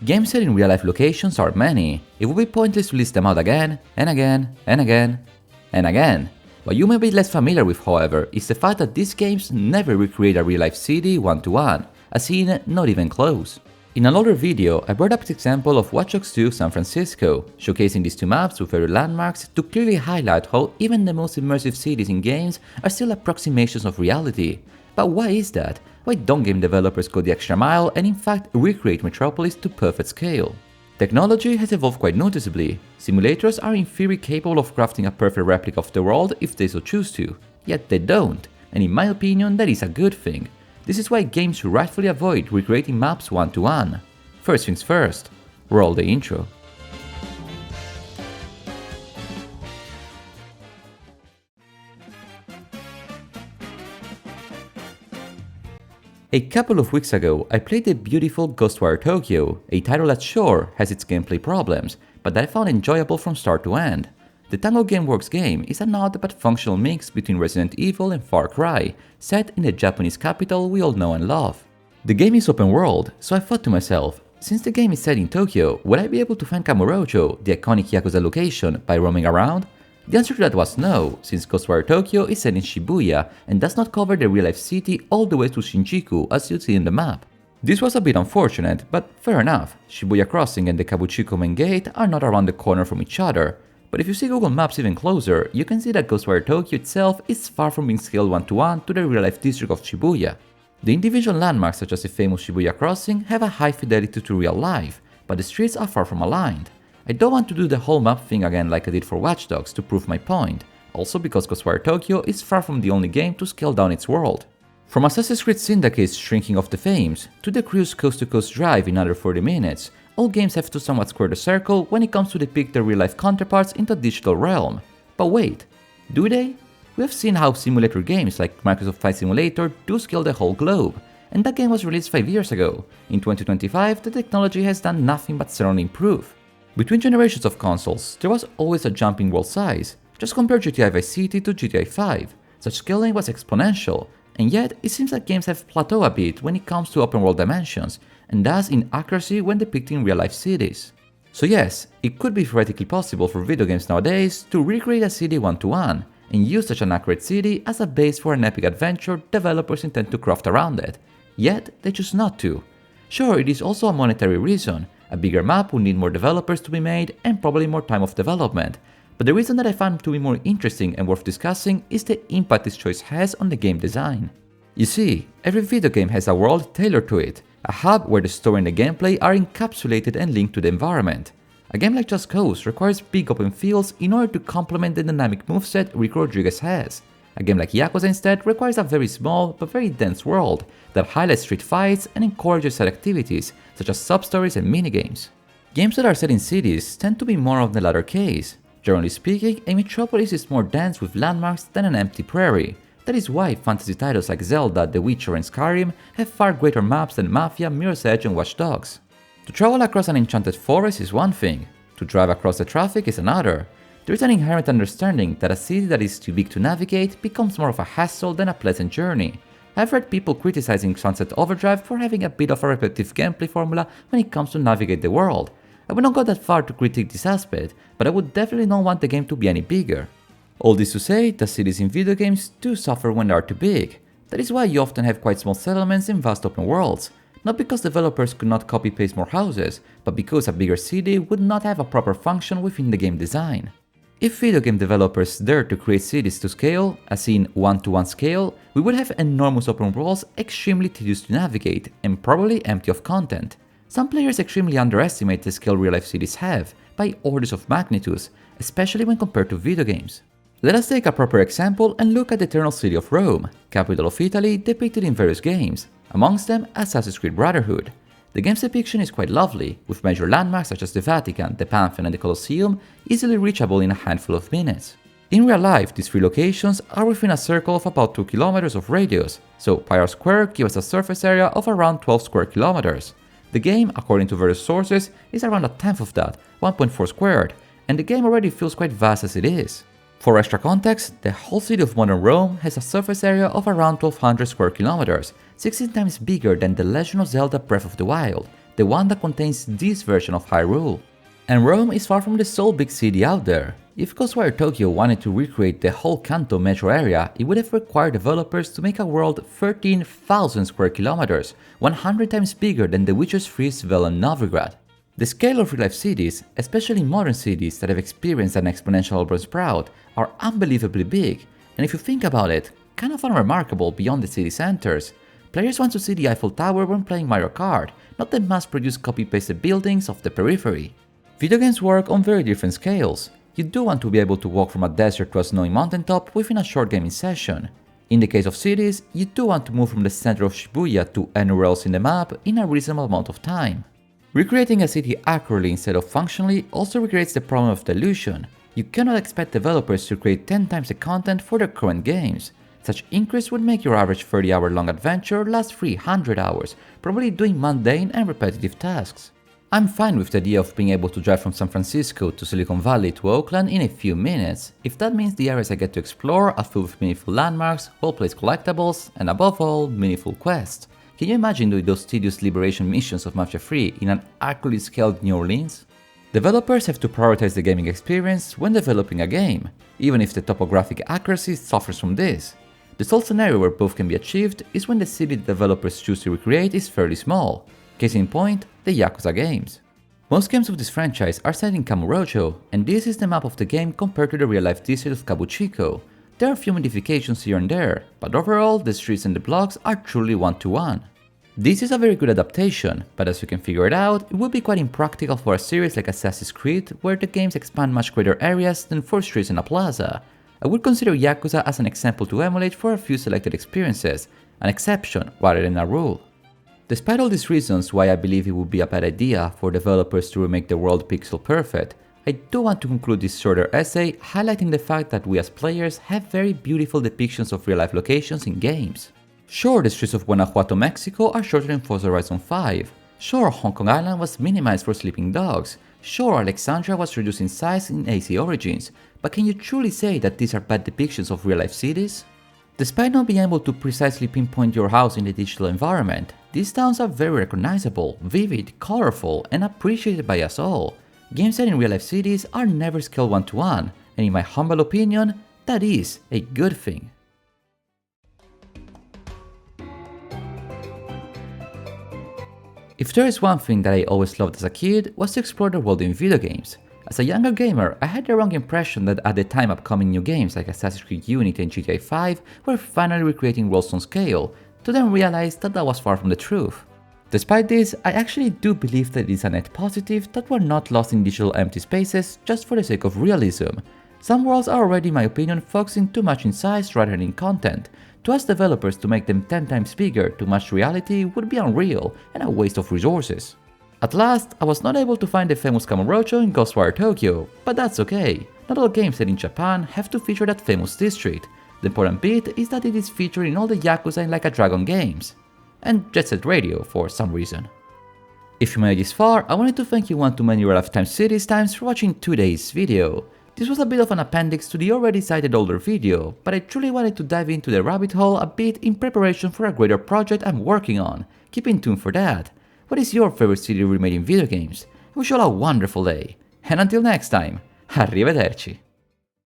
Games set in real-life locations are many. It would be pointless to list them out again, and again, and again, and again. What you may be less familiar with, however, is the fact that these games never recreate a real-life city one-to-one, as in not even close. In another video, I brought up the example of Watch Dogs 2 San Francisco, showcasing these two maps with various landmarks to clearly highlight how even the most immersive cities in games are still approximations of reality. But why is that? Why don't game developers go the extra mile and in fact recreate Metropolis to perfect scale? Technology has evolved quite noticeably. Simulators are in theory capable of crafting a perfect replica of the world if they so choose to, yet they don't, and in my opinion that is a good thing. This is why games should rightfully avoid recreating maps one-to-one. First things first, roll the intro. A couple of weeks ago, I played the beautiful GhostWire Tokyo, a title that sure has its gameplay problems, but that I found enjoyable from start to end. The Tango Gameworks game is an odd but functional mix between Resident Evil and Far Cry, set in the Japanese capital we all know and love. The game is open world, so I thought to myself, since the game is set in Tokyo, would I be able to find Kamurocho, the iconic Yakuza location, by roaming around? The answer to that was no, since GhostWire Tokyo is set in Shibuya and does not cover the real-life city all the way to Shinjuku as you see in the map. This was a bit unfortunate, but fair enough, Shibuya Crossing and the Kabuchiko main gate are not around the corner from each other, but if you see Google Maps even closer, you can see that GhostWire Tokyo itself is far from being scaled one-to-one to the real-life district of Shibuya. The individual landmarks such as the famous Shibuya Crossing have a high fidelity to real life, but the streets are far from aligned. I don't want to do the whole map thing again like I did for Watch Dogs to prove my point, also because GhostWire Tokyo is far from the only game to scale down its world. From Assassin's Creed Syndicate's Shrinking of the Fames to the Crew's coast-to-coast drive in under 40 minutes, all games have to somewhat square the circle when it comes to depict their real-life counterparts in the digital realm. But wait, do they? We have seen how simulator games like Microsoft Flight Simulator do scale the whole globe, and that game was released 5 years ago. In 2025, the technology has done nothing but certainly improve. Between generations of consoles, there was always a jump in world size. Just compare GTA Vice City to GTA 5. Such scaling was exponential, and yet it seems that games have plateaued a bit when it comes to open world dimensions, and thus in accuracy when depicting real-life cities. So yes, it could be theoretically possible for video games nowadays to recreate a city one-to-one, and use such an accurate city as a base for an epic adventure developers intend to craft around it. Yet, they choose not to. Sure, it is also a monetary reason. A bigger map would need more developers to be made and probably more time of development, but the reason that I find to be more interesting and worth discussing is the impact this choice has on the game design. You see, every video game has a world tailored to it, a hub where the story and the gameplay are encapsulated and linked to the environment. A game like Just Cause requires big open fields in order to complement the dynamic moveset Rick Rodriguez has. A game like Yakuza instead requires a very small but very dense world that highlights street fights and encourages side activities such as sub-stories and minigames. Games that are set in cities tend to be more of the latter case. Generally speaking, a metropolis is more dense with landmarks than an empty prairie. That is why fantasy titles like Zelda, The Witcher and Skyrim have far greater maps than Mafia, Mirror's Edge and Watch Dogs. To travel across an enchanted forest is one thing, to drive across the traffic is another. There is an inherent understanding that a city that is too big to navigate becomes more of a hassle than a pleasant journey. I've heard people criticizing Sunset Overdrive for having a bit of a repetitive gameplay formula when it comes to navigate the world. I would not go that far to critique this aspect, but I would definitely not want the game to be any bigger. All this to say that cities in video games do suffer when they are too big. That is why you often have quite small settlements in vast open worlds. Not because developers could not copy-paste more houses, but because a bigger city would not have a proper function within the game design. If video game developers dared to create cities to scale, as in one-to-one scale, we would have enormous open worlds extremely tedious to navigate and probably empty of content. Some players extremely underestimate the scale real-life cities have, by orders of magnitudes, especially when compared to video games. Let us take a proper example and look at the eternal city of Rome, capital of Italy, depicted in various games, amongst them Assassin's Creed Brotherhood. The game's depiction is quite lovely, with major landmarks such as the Vatican, the Pantheon and the Colosseum easily reachable in a handful of minutes. In real life, these three locations are within a circle of about 2 kilometers of radius, so pi r squared gives us a surface area of around 12 square kilometers. The game, according to various sources, is around a tenth of that, 1.4 squared, and the game already feels quite vast as it is. For extra context, the whole city of modern Rome has a surface area of around 1200 square kilometers, 16 times bigger than The Legend of Zelda Breath of the Wild, the one that contains this version of Hyrule. And Rome is far from the sole big city out there. If GhostWire Tokyo wanted to recreate the whole Kanto metro area, it would have required developers to make a world 13,000 square kilometers, 100 times bigger than The Witcher 3's Vel and Novigrad. The scale of real-life cities, especially modern cities that have experienced an exponential urban sprout, are unbelievably big, and if you think about it, kind of unremarkable beyond the city centers. Players want to see the Eiffel Tower when playing Mario Kart, not the mass-produced copy-pasted buildings of the periphery. Video games work on very different scales. You do want to be able to walk from a desert to a snowy mountaintop within a short gaming session. In the case of cities, you do want to move from the center of Shibuya to anywhere else in the map in a reasonable amount of time. Recreating a city accurately instead of functionally also recreates the problem of dilution. You cannot expect developers to create 10 times the content for their current games. Such increase would make your average 30-hour-long adventure last 300 hours, probably doing mundane and repetitive tasks. I'm fine with the idea of being able to drive from San Francisco to Silicon Valley to Oakland in a few minutes, if that means the areas I get to explore are filled with meaningful landmarks, well-placed collectibles, and above all, meaningful quests. Can you imagine doing those tedious liberation missions of Mafia 3 in an accurately scaled New Orleans? Developers have to prioritize the gaming experience when developing a game, even if the topographic accuracy suffers from this. The sole scenario where both can be achieved is when the city the developers choose to recreate is fairly small. Case in point, the Yakuza games. Most games of this franchise are set in Kamurocho, and this is the map of the game compared to the real-life district of Kabuchiko. There are a few modifications here and there, but overall the streets and the blocks are truly one-to-one. This is a very good adaptation, but as you can figure it out, it would be quite impractical for a series like Assassin's Creed, where the games expand much greater areas than 4 streets and a plaza. I would consider Yakuza as an example to emulate for a few selected experiences, an exception rather than a rule. Despite all these reasons why I believe it would be a bad idea for developers to remake the world pixel perfect, I do want to conclude this shorter essay highlighting the fact that we as players have very beautiful depictions of real-life locations in games. Sure, the streets of Guanajuato, Mexico are shorter than Forza Horizon 5. Sure, Hong Kong Island was minimized for sleeping dogs. Sure, Alexandria was reduced in size in AC Origins, but can you truly say that these are bad depictions of real-life cities? Despite not being able to precisely pinpoint your house in the digital environment, these towns are very recognizable, vivid, colorful, and appreciated by us all. Games set in real-life cities are never scaled one-to-one, and in my humble opinion, that is a good thing. If there is one thing that I always loved as a kid, was to explore the world in video games. As a younger gamer, I had the wrong impression that at the time upcoming new games like Assassin's Creed Unity and GTA 5 were finally recreating worlds on scale, to then realize that that was far from the truth. Despite this, I actually do believe that it is a net positive that we're not lost in digital empty spaces just for the sake of realism. Some worlds are already, in my opinion, focusing too much in size rather than in content. To ask developers to make them 10 times bigger to match reality would be unreal and a waste of resources. At last, I was not able to find the famous Kamurocho in GhostWire Tokyo, but that's okay. Not all games set in Japan have to feature that famous district. The important bit is that it is featured in all the Yakuza and Like a Dragon games. And Jet Set Radio for some reason. If you made it this far, I wanted to thank you one-to-many real life times cities times for watching today's video. This was a bit of an appendix to the already cited older video, but I truly wanted to dive into the rabbit hole a bit in preparation for a greater project I'm working on. Keep in tune for that. What is your favorite city remade in video games? I wish you all a wonderful day. And until next time, arrivederci!